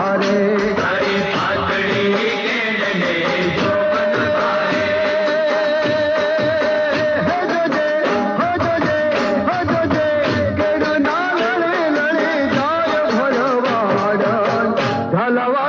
धारे तारी पातड़ी केडने जोबन धारे केडू ना लड़े लड़े जाय भरवाड़ ढलवा